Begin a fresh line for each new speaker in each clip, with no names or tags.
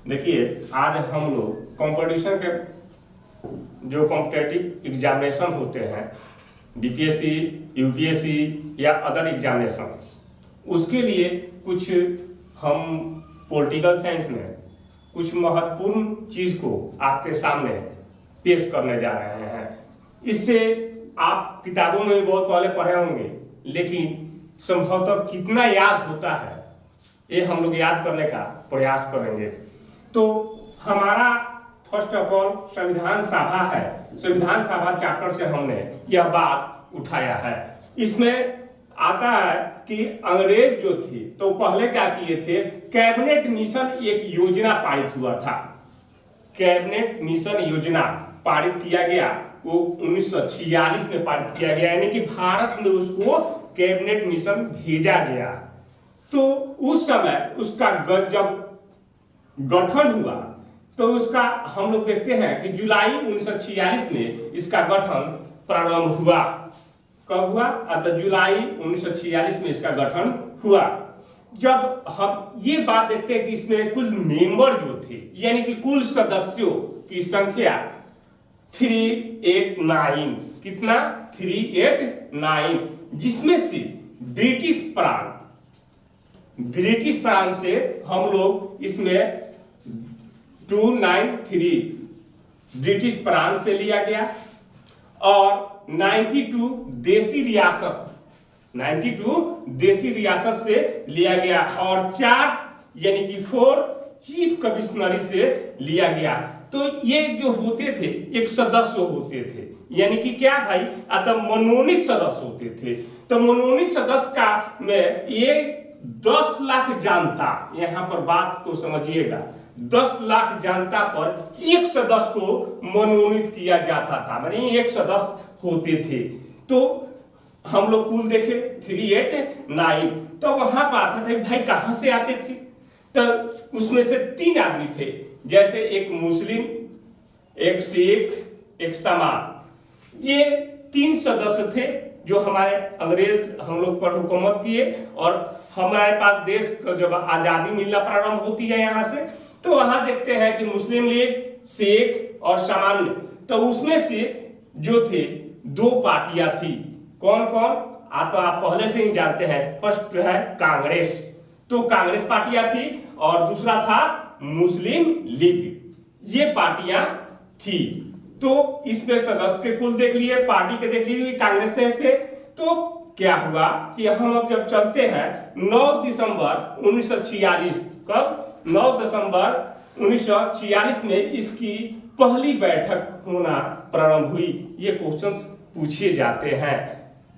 देखिए, आज हम लोग कंपटीशन के जो कॉम्पिटेटिव एग्जामिनेशन होते हैं, बीपीएससी, यूपीएससी या अदर एग्जामिनेशंस, उसके लिए कुछ हम पॉलिटिकल साइंस में कुछ महत्वपूर्ण चीज़ को आपके सामने पेश करने जा रहे हैं। इससे आप किताबों में भी बहुत पहले पढ़े होंगे, लेकिन संभवतः कितना याद होता है ये हम लोग याद करने का प्रयास करेंगे। तो हमारा फर्स्ट ऑफ ऑल संविधान सभा है। संविधान सभा चैप्टर से हमने यह बात उठाया है। इसमें आता है कि अंग्रेज जो थे तो पहले क्या किए थे, कैबिनेट मिशन एक योजना पारित हुआ था। कैबिनेट मिशन योजना पारित किया गया, वो 1946 में पारित किया गया, यानी कि भारत में उसको कैबिनेट मिशन भेजा गया। तो उस समय उसका जब गठन हुआ तो उसका हम लोग देखते हैं कि जुलाई 1946 में इसका गठन प्रारंभ हुआ। कब हुआ? अतः जुलाई 1946 में इसका गठन हुआ। जब हम ये बात देखते हैं कि इसमें कुल मेंबर जो थे, यानी कि कुल सदस्यों की संख्या 389, कितना? 389, जिसमें से ब्रिटिश प्रांत से हम लोग इसमें 293 ब्रिटिश प्रांत से लिया गया और 92 देसी रियासत से लिया गया और 4 यानी कि 4 चीफ कमिश्नरी से लिया गया। तो ये जो होते थे एक सदस्य होते थे, यानी कि क्या भाई, अतः मनोनीत सदस्य होते थे। तो मनोनीत सदस्य का में ये 10 लाख जनता, यहां पर बात को समझिएगा, 10 लाख जनता पर एक सदस्य को मनोनीत किया जाता था, माने एक सदस्य होते थे। तो हम लोग कुल देखे 389। तो वहां पर आता था भाई कहां से आते थे, तो उसमें से 3 आदमी थे, जैसे एक मुस्लिम, एक सिख, एक समान। ये 3 सदस्य थे जो हमारे अंग्रेज हम लोग पर हुकूमत किए और हमारे पास देश का जब आजादी मिलना प्रारंभ होती है यहाँ से, तो वहां देखते हैं कि मुस्लिम लीग, सिख और सामान्य। तो उसमें से जो थे 2 पार्टियां थी। कौन कौन? तो आप पहले से ही जानते हैं। फर्स्ट है कांग्रेस, तो कांग्रेस पार्टियां थी और दूसरा था मुस्लिम लीग। ये पार्टियां थी। तो इसमें सदस्य के कुल देख लिए, पार्टी के देख लिए, कांग्रेस से थे। तो क्या हुआ कि हम अब जब चलते हैं 9 दिसंबर 1946, कब? 9 दिसंबर 1946 में इसकी पहली बैठक होना प्रारंभ हुई। ये क्वेश्चंस पूछे जाते हैं,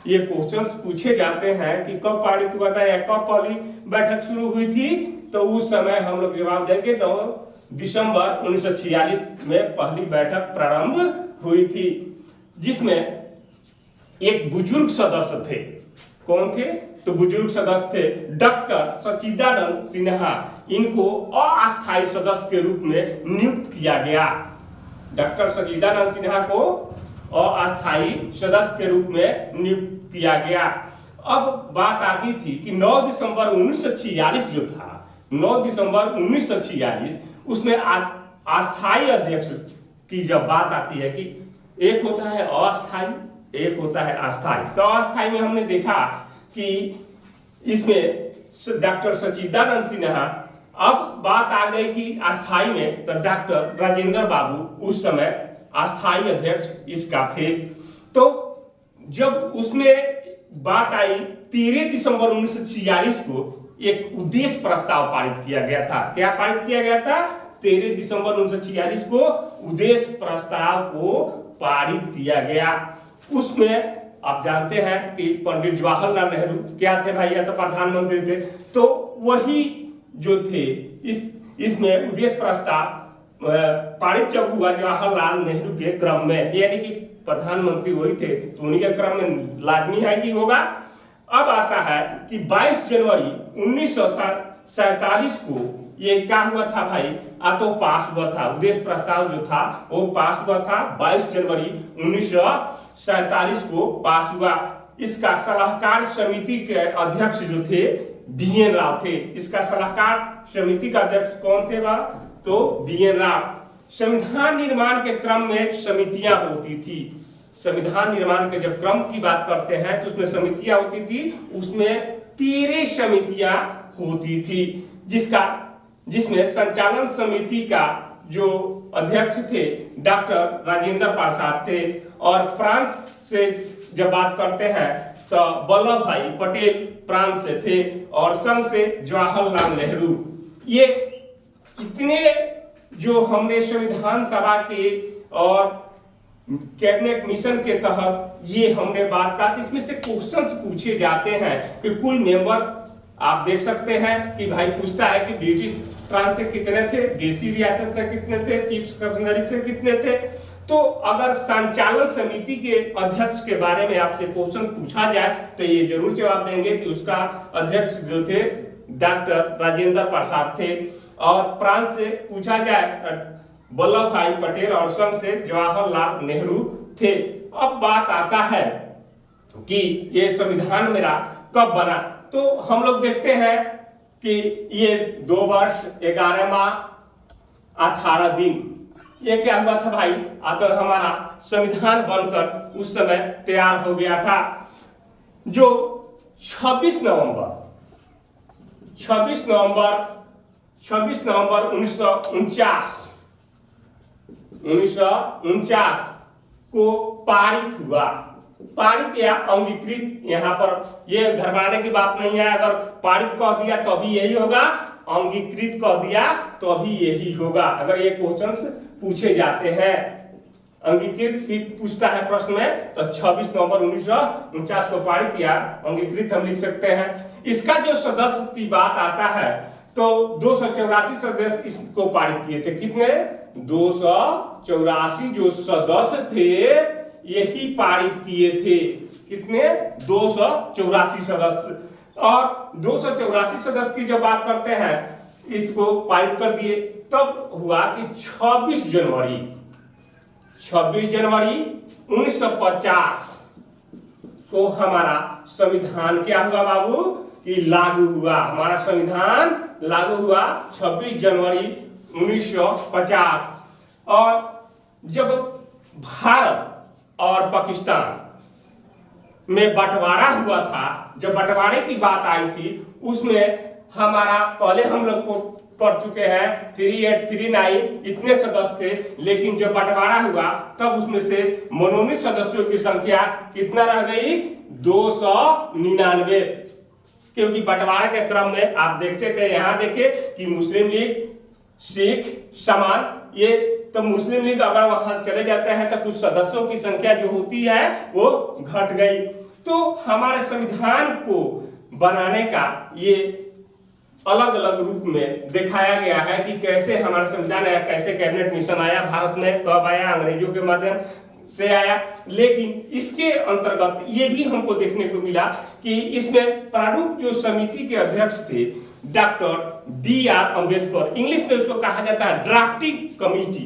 ये क्वेश्चंस पूछे जाते हैं कि कब पारित हुआ था या कब पहली बैठक शुरू हुई थी। तो उस समय हम लोग जवाब देंगे 9 दिसंबर 1946 में पहली बैठक प्रारंभ हुई थी, जिसमें एक बुजुर्ग सदस्य थे। कौन थे? तो बुजुर्ग सदस्य थे डॉक्टर सच्चिदानंद सिन्हा। इनको अस्थायी सदस्य के रूप में नियुक्त किया गया। डॉक्टर सच्चिदानंद सिन्हा को अस्थायी सदस्य के रूप में नियुक्त किया गया। अब बात आती थी कि 9 दिसंबर 1946 जो था, 9 दिसंबर 1946, उसमें अस्थायी अध्यक्ष की जब बात आती है कि एक होता है अस्थायी, एक होता है अस्थायी। तो अस्थायी में हमने देखा कि इसमें डॉक्टर सच्चिदानंद सिन्हा। अब बात आ गई कि अस्थायी में तो डॉक्टर राजेंद्र बाबू उस समय अस्थायी अध्यक्ष इसका थे। तो जब उसमें बात आई 13 दिसंबर 1946 को एक उद्देश्य प्रस्ताव पारित किया गया था। क्या पारित किया गया था? 13 दिसंबर 1946 को उद्देश्य प्रस्ताव को पारित किया गया। उसमें आप जानते हैं कि पंडित जवाहरलाल नेहरू क्या थे भाई, या तो प्रधानमंत्री थे। तो वही जो थे इसमें उद्देश्य प्रस्ताव पारित जब हुआ जवाहरलाल नेहरू के क्रम में, यानी कि प्रधानमंत्री वही थे, तो उन्हीं के क्रम में लाजमी है कि होगा। अब आता है कि 22 जनवरी 1947 को ये क्या हुआ था भाई, तो पास हुआ था। उद्देश्य प्रस्ताव जो था वो पास हुआ था, 22 जनवरी 1947 को पास हुआ। इसका सलाहकार समिति के अध्यक्ष जो थे BN राव थे। इसका सलाहकार समिति का अध्यक्ष कौन थे? तो BN राव। संविधान निर्माण के क्रम में समितियां होती थी। संविधान निर्माण के जब क्रम की बात करते हैं तो उसमें समितियां होती थी, उसमें 13 समितियां होती थी, जिसमें संचालन समिति का जो अध्यक्ष थे डॉक्टर राजेंद्र प्रसाद थे, और प्रांत से जब बात करते हैं तो वल्लभ भाई पटेल प्रांत से थे, और संघ से जवाहरलाल नेहरू। ये इतने जो हमने संविधान सभा के और कैबिनेट मिशन के तहत ये हमने बात का, इसमें से क्वेश्चंस पूछे जाते हैं कि कुल मेंबर आप देख सकते हैं कि भाई पूछता है कि ब्रिटिश प्रांत से कितने थे, देसी रियासत से कितने थे, चीफ कमिश्नरी से कितने थे। तो अगर संचालन समिति के अध्यक्ष के बारे में आपसे क्वेश्चन पूछा जाए तो ये जरूर जवाब देंगे कि उसका अध्यक्ष जो थे डॉक्टर राजेंद्र प्रसाद थे, और प्रांत से पूछा जाए वल्लभ भाई पटेल, और संघ से जवाहरलाल नेहरू थे। अब बात आता है कि ये संविधान मेरा कब बना, तो हम लोग देखते हैं कि ये 2 वर्ष 11 माह 18 दिन, ये क्या हुआ था भाई, तो हमारा संविधान बनकर उस समय तैयार हो गया था, जो 26 नवंबर 1949 को पारित या अंगीकृत। यहाँ पर ये घबराने की बात नहीं है, अगर पारित कह दिया तो अभी यही होगा, अंगीकृत कह दिया तो अभी यही होगा, अगर ये क्वेश्चंस पूछे जाते हैं। अंगीकृत भी पूछता है प्रश्न में तो 26 नवंबर 1949 को पारित या अंगीकृत हम लिख सकते हैं। इसका जो सदस्य की बात आता है तो 284 सदस्य इसको पारित किए थे। कितने? 284 जो सदस्य थे यही पारित किए थे। कितने? 284 सदस्य। और 284 सदस्य की जब बात करते हैं इसको पारित कर दिए, तब हुआ कि 26 जनवरी 1950 को हमारा संविधान क्या हुआ बाबू कि लागू हुआ। हमारा संविधान लागू हुआ 26 जनवरी 1950। और जब भारत और पाकिस्तान में बंटवारा हुआ था, जब बंटवारे की बात आई थी, उसमें हमारा पहले हम लोग को पढ़ चुके हैं 3839 इतने सदस्य थे, लेकिन जब बंटवारा हुआ तब उसमें से मनोनीत सदस्यों की संख्या कितना रह गई? 299। क्योंकि बंटवारे के क्रम में आप देखते थे, यहाँ देखे कि मुस्लिम लीग, सिख, समान, ये तो मुस्लिम लीग अगर वहां चले जाते हैं तो कुछ सदस्यों की संख्या जो होती है वो घट गई। तो हमारे संविधान को बनाने का ये अलग अलग रूप में दिखाया गया है कि कैसे हमारा संविधान आया, कैसे कैबिनेट मिशन आया भारत में, कब आया, अंग्रेजों के माध्यम से आया। लेकिन इसके अंतर्गत ये भी हमको देखने को मिला कि इसमें प्रारूप जो समिति के अध्यक्ष थे डॉक्टर D.R. अम्बेडकर, इंग्लिश में उसको कहा जाता है ड्राफ्टिंग कमेटी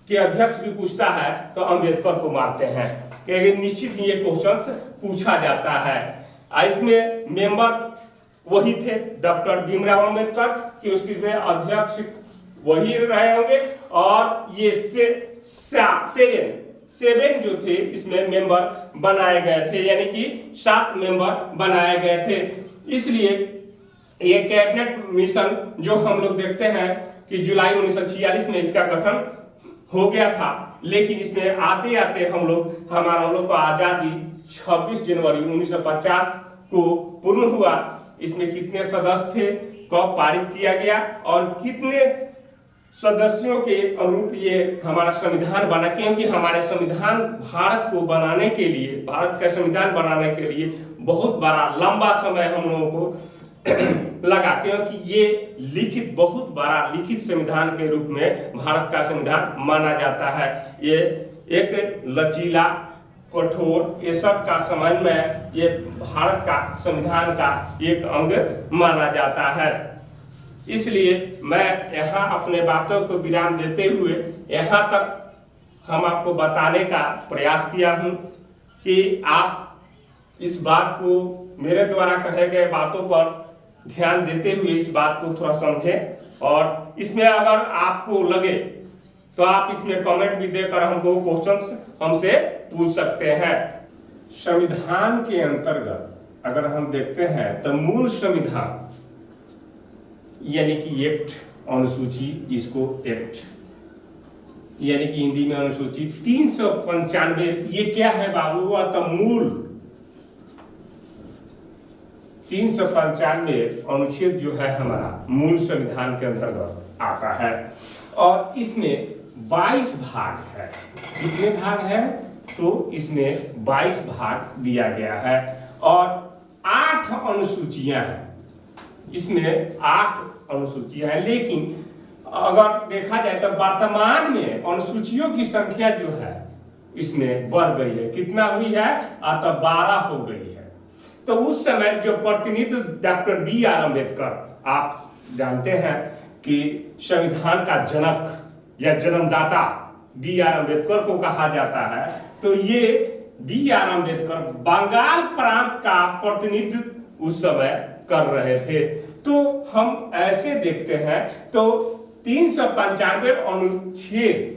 के अध्यक्ष भी पूछता है तो अम्बेडकर को मानते हैं, क्योंकि निश्चित ही ये क्वेश्चन पूछा जाता है। इसमें मेंबर वही थे डॉक्टर भीमराव अम्बेडकर कि उसके अध्यक्ष वही रहे होंगे, और ये 7 जो थे इसमें मेंबर बनाए गए थे, यानी कि 7 मेंबर बनाए गए थे। इसलिए ये कैबिनेट मिशन जो हम लोग देखते हैं कि जुलाई 1946 में इसका गठन हो गया था, लेकिन इसमें आते आते हम लोग को आजादी 26 जनवरी 1950 को पूर्ण हुआ। इसमें कितने सदस्य थे, कब पारित किया गया और कितने सदस्यों के अनुरूप ये हमारा संविधान बना, क्योंकि हमारे संविधान भारत को बनाने के लिए, भारत का संविधान बनाने के लिए बहुत बड़ा लंबा समय हम लोगों को लगा, क्योंकि ये लिखित बहुत बड़ा लिखित संविधान के रूप में भारत का संविधान माना जाता है। ये एक लचीला, कठोर, ये सब का समन्वय ये भारत का संविधान का एक अंग माना जाता है। इसलिए मैं यहाँ अपने बातों को विराम देते हुए यहाँ तक हम आपको बताने का प्रयास किया हूँ कि आप इस बात को, मेरे द्वारा कहे गए बातों पर ध्यान देते हुए इस बात को थोड़ा समझें। और इसमें अगर आपको लगे तो आप इसमें कमेंट भी देकर हमको क्वेश्चंस हमसे पूछ सकते हैं। संविधान के अंतर्गत अगर हम देखते हैं तो मूल संविधान यानी कि एक्ट, अनुसूची, जिसको एक्ट यानी कि हिंदी में अनुसूची 395, ये क्या है बाबू? हुआ तो मूल 395 अनुच्छेद जो है हमारा मूल संविधान के अंतर्गत आता है और इसमें 22 भाग है। कितने भाग है? तो इसमें 22 भाग दिया गया है और 8 अनुसूचियां हैं। इसमें 8 अनुसूचियां हैं, लेकिन अगर देखा जाए तो वर्तमान में अनुसूचियों की संख्या जो है इसमें बढ़ गई है। कितना हुई है? तो 12 हो गई है। तो उस समय जो प्रतिनिधि डॉक्टर B.R. अम्बेडकर, आप जानते हैं कि संविधान का जनक या जन्मदाता B.R. अम्बेडकर को कहा जाता है। तो ये B.R. अम्बेडकर बंगाल प्रांत का प्रतिनिधित्व उस समय कर रहे थे। तो हम ऐसे देखते हैं तो 395 अनुच्छेद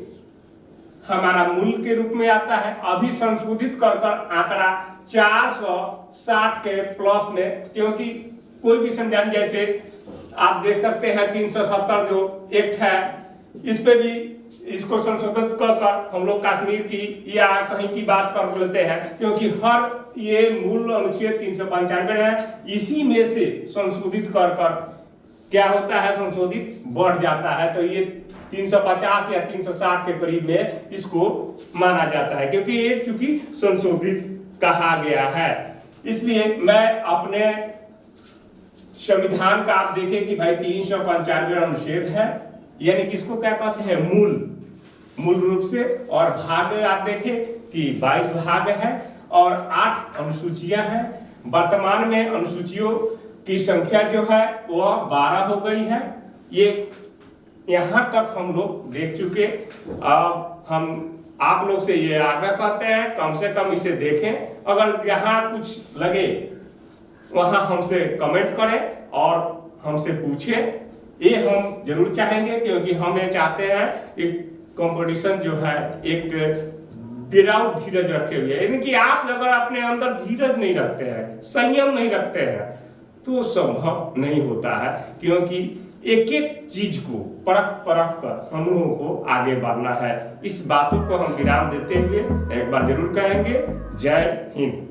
हमारा मूल के रूप में आता है। अभी संशोधित कर आंकड़ा 460 के प्लस में, क्योंकि कोई भी संविधान जैसे आप देख सकते हैं 370 जो एक्ट है, इस पे भी इसको संशोधित कर हम लोग कश्मीर की या कहीं की बात कर लेते हैं, क्योंकि हर ये मूल अनुच्छेद 395 है। इसी में से संशोधित कर क्या होता है? संशोधित बढ़ जाता है। तो ये 350 या 360 के करीब में इसको माना जाता है, क्योंकि ये चूंकि संशोधित कहा गया है। इसलिए मैं अपने संविधान का आप देखें कि भाई 395 अनुच्छेद है, यानी कि इसको क्या कहते हैं? मूल रूप से। और भाग आप देखें कि 22 भाग है और 8 अनुसूचियां हैं। वर्तमान में अनुसूचियों की संख्या जो है वह 12 हो गई है। ये यहाँ तक हम लोग देख चुके। अब हम आप लोग से ये आग्रह करते हैं कम से कम इसे देखें। अगर यहाँ कुछ लगे वहाँ हमसे कमेंट करें और हमसे पूछें। ये हम जरूर चाहेंगे, क्योंकि हम ये चाहते हैं एक कंपटीशन जो है एक विदाउट धीरज रखे हुए, यानी कि आप अगर अपने अंदर धीरज नहीं रखते हैं, संयम नहीं रखते हैं, तो संभव नहीं होता है। क्योंकि एक एक चीज को परख कर हम लोगों को आगे बढ़ना है। इस बातों को हम विराम देते हुए एक बार जरूर कहेंगे, जय हिंद।